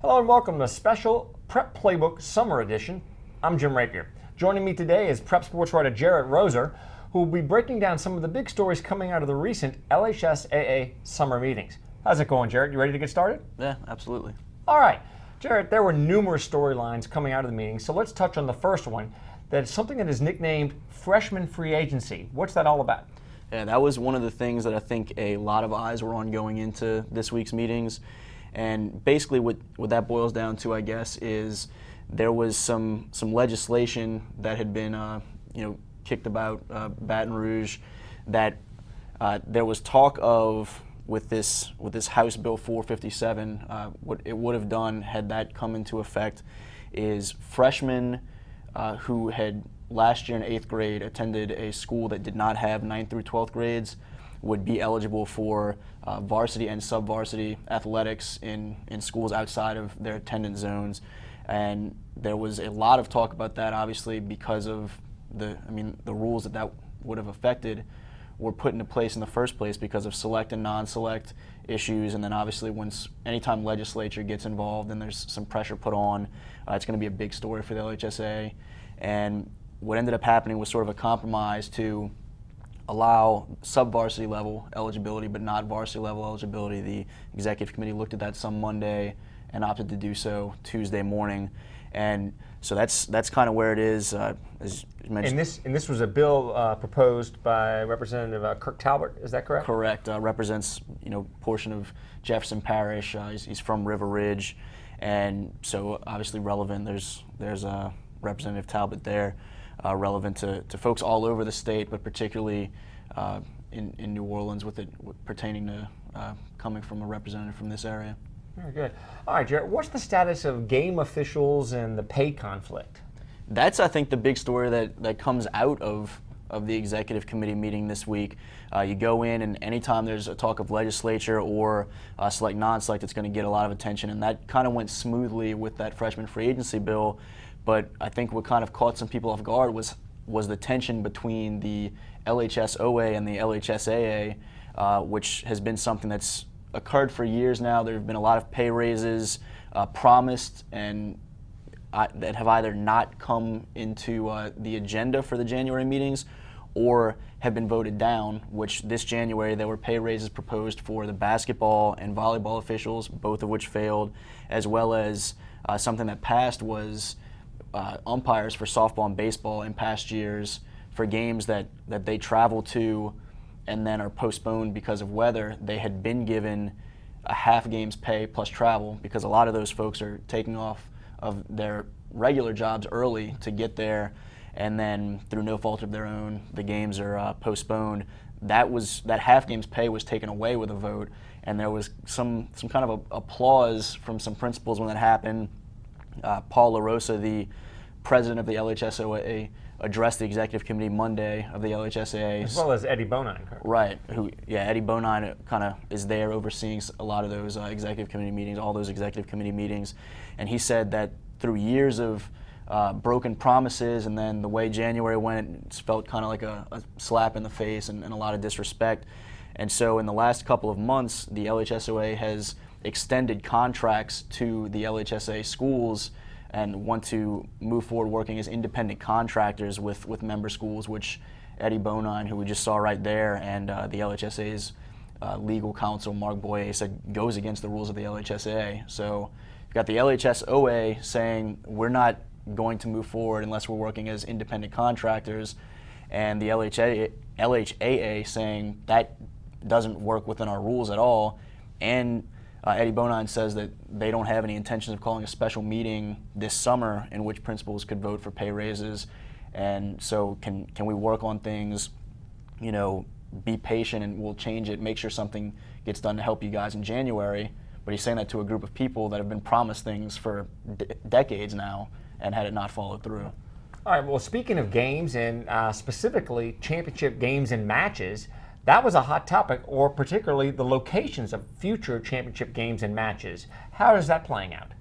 Hello and welcome to Special Prep Playbook Summer Edition. I'm Jim Rapier. Joining me today is prep sports writer Jerit Roser, who will be breaking down some of the big stories coming out of the recent LHSAA Summer meetings. How's it going, Jerit? You ready to get started? Yeah, absolutely. All right. Jerit, there were numerous storylines coming out of the meeting, so let's touch on the first one. That's something that is nicknamed freshman free agency. What's that all about? Yeah, that was one of the things that I think a lot of eyes were on going into this week's meetings. And basically what that boils down to, I guess, is there was some legislation that had been kicked about Baton Rouge that there was talk of with this House Bill 457. What it would have done had that come into effect is freshmen who had last year in 8th grade attended a school that did not have 9th through 12th grades would be eligible for varsity and sub-varsity athletics in schools outside of their attendance zones. And there was a lot of talk about that, obviously, because of the rules that would have affected were put into place in the first place because of select and non-select issues. And then obviously anytime legislature gets involved and there's some pressure put on, it's going to be a big story for the LHSAA. And what ended up happening was sort of a compromise to allow sub-varsity level eligibility but not varsity level eligibility. The executive committee looked at that some Monday and opted to do so Tuesday morning. And so that's kind of where it is. As you mentioned. And this was a bill proposed by Representative Kirk Talbot, is that correct? Correct. Represents portion of Jefferson Parish. He's from River Ridge, and so obviously relevant. There's Representative Talbot there. Relevant to folks all over the state, but particularly in New Orleans with it pertaining to coming from a representative from this area. Very good. All right, Jerit, what's the status of game officials and the pay conflict? That's, I think, the big story that comes out of the executive committee meeting this week. You go in, and anytime there's a talk of legislature or select non-select, it's going to get a lot of attention, and that kind of went smoothly with that freshman free agency bill. But I think what kind of caught some people off guard was the tension between the LHSOA and the LHSAA, which has been something that's occurred for years now. There have been a lot of pay raises promised and that have either not come into the agenda for the January meetings or have been voted down, which this January there were pay raises proposed for the basketball and volleyball officials, both of which failed, as well as something that passed was umpires for softball and baseball in past years for games that they travel to and then are postponed because of weather. They had been given a half game's pay plus travel because a lot of those folks are taking off of their regular jobs early to get there, and then through no fault of their own, the games are postponed. That half game's pay was taken away with a vote, and there was some kind of applause from some principals when that happened. Paul LaRosa, the president of the LHSAA, addressed the executive committee Monday of the LHSAA. As well as Eddie Bonine, correct? Right. Eddie Bonine kind of is there overseeing a lot of those executive committee meetings, all those executive committee meetings. And he said that through years of broken promises and then the way January went, it felt kind of like a slap in the face and a lot of disrespect. And so in the last couple of months, the LHSAA has extended contracts to the LHSAA schools and want to move forward working as independent contractors with member schools, which Eddie Bonine, who we just saw right there, and the LHSAA's legal counsel, Mark Boye, said goes against the rules of the LHSAA. So you've got the LHSOA saying we're not going to move forward unless we're working as independent contractors, and the LHAA saying that doesn't work within our rules at all. And Eddie Bonine says that they don't have any intentions of calling a special meeting this summer in which principals could vote for pay raises. And so can we work on things, be patient and we'll change it, make sure something gets done to help you guys in January. But he's saying that to a group of people that have been promised things for decades now and had it not followed through. All right, well, speaking of games and specifically championship games and matches, that was a hot topic, or particularly the locations of future championship games and matches. How is that playing out?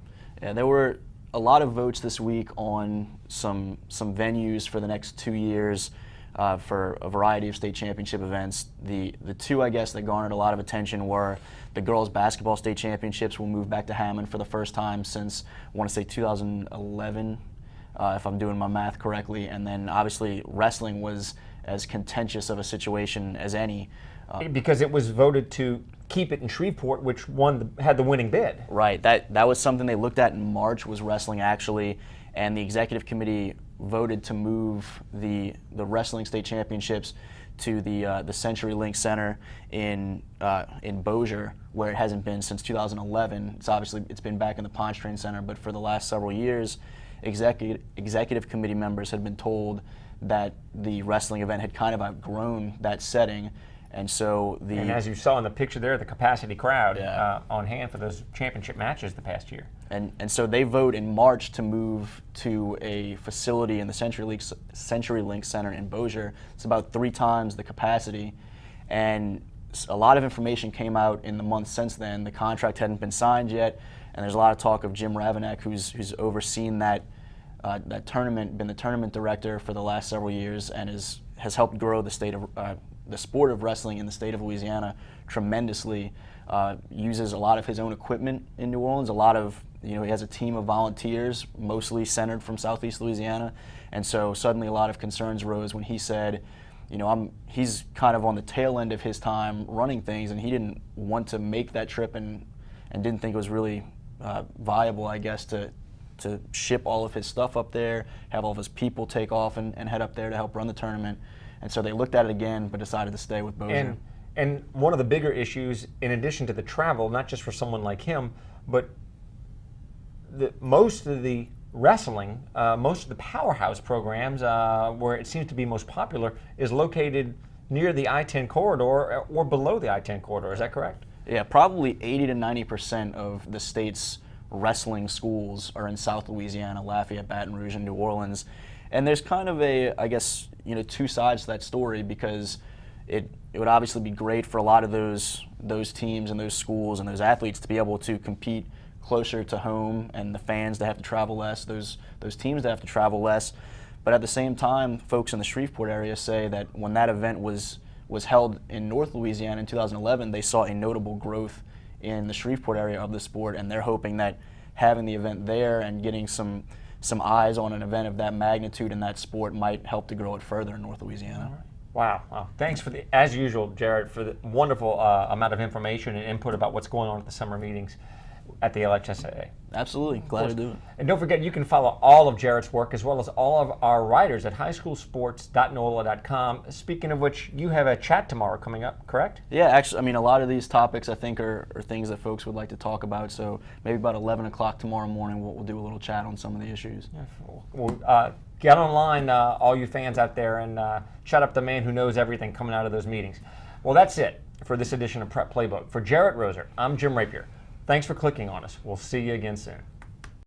Yeah, there were a lot of votes this week on some venues for the next 2 years. for a variety of state championship events. The two, I guess, that garnered a lot of attention were the girls' basketball state championships will move back to Hammond for the first time since, I want to say, 2011, if I'm doing my math correctly. And then, obviously, wrestling was as contentious of a situation as any. Because it was voted to keep it in Shreveport, which had the winning bid. Right. That was something they looked at in March, was wrestling actually, and the executive committee voted to move the wrestling state championships to the CenturyLink Center in Bossier, where it hasn't been since 2011. It's been back in the Pontchartrain Center, but for the last several years, executive committee members had been told that the wrestling event had kind of outgrown that setting. And so and as you saw in the picture there, the capacity crowd on hand for those championship matches the past year. And so they vote in March to move to a facility in the CenturyLink Center in Bossier. It's about 3 times the capacity. And a lot of information came out in the months since then. The contract hadn't been signed yet, and there's a lot of talk of Jim Ravenek, who's overseen that tournament, been the tournament director for the last several years, and has helped grow the sport of wrestling in the state of Louisiana tremendously. Uses a lot of his own equipment in New Orleans. He has a team of volunteers, mostly centered from Southeast Louisiana, and so suddenly a lot of concerns rose when he said, he's kind of on the tail end of his time running things, and he didn't want to make that trip and didn't think it was really viable, I guess, to ship all of his stuff up there, have all of his people take off and head up there to help run the tournament. And so they looked at it again, but decided to stay with Bossier. And one of the bigger issues, in addition to the travel, not just for someone like him, but most of the wrestling, most of the powerhouse programs, where it seems to be most popular, is located near the I-10 corridor or below the I-10 corridor. Is that correct? Yeah, probably 80 to 90% of the state's wrestling schools are in South Louisiana, Lafayette, Baton Rouge, and New Orleans. And there's kind of two sides to that story, because it would obviously be great for a lot of those teams and those schools and those athletes to be able to compete closer to home, and the fans to have to travel less, those teams to have to travel less. But at the same time, folks in the Shreveport area say that when that event was held in North Louisiana in 2011, they saw a notable growth in the Shreveport area of the sport, and they're hoping that having the event there and getting some eyes on an event of that magnitude in that sport might help to grow it further in North Louisiana. Wow. Thanks as usual, Jerit, for the wonderful amount of information and input about what's going on at the summer meetings at the LHSAA. Absolutely. Glad to do it. And don't forget, you can follow all of Jerit's work as well as all of our writers at highschoolsports.NOLA.com. Speaking of which, you have a chat tomorrow coming up, correct? Yeah, actually, a lot of these topics I think are things that folks would like to talk about. So maybe about 11 o'clock tomorrow morning, we'll do a little chat on some of the issues. Yeah, well, get online, all you fans out there, and shut up the man who knows everything coming out of those meetings. Well, that's it for this edition of Prep Playbook. For Jerit Roser, I'm Jim Rapier. Thanks for clicking on us. We'll see you again soon.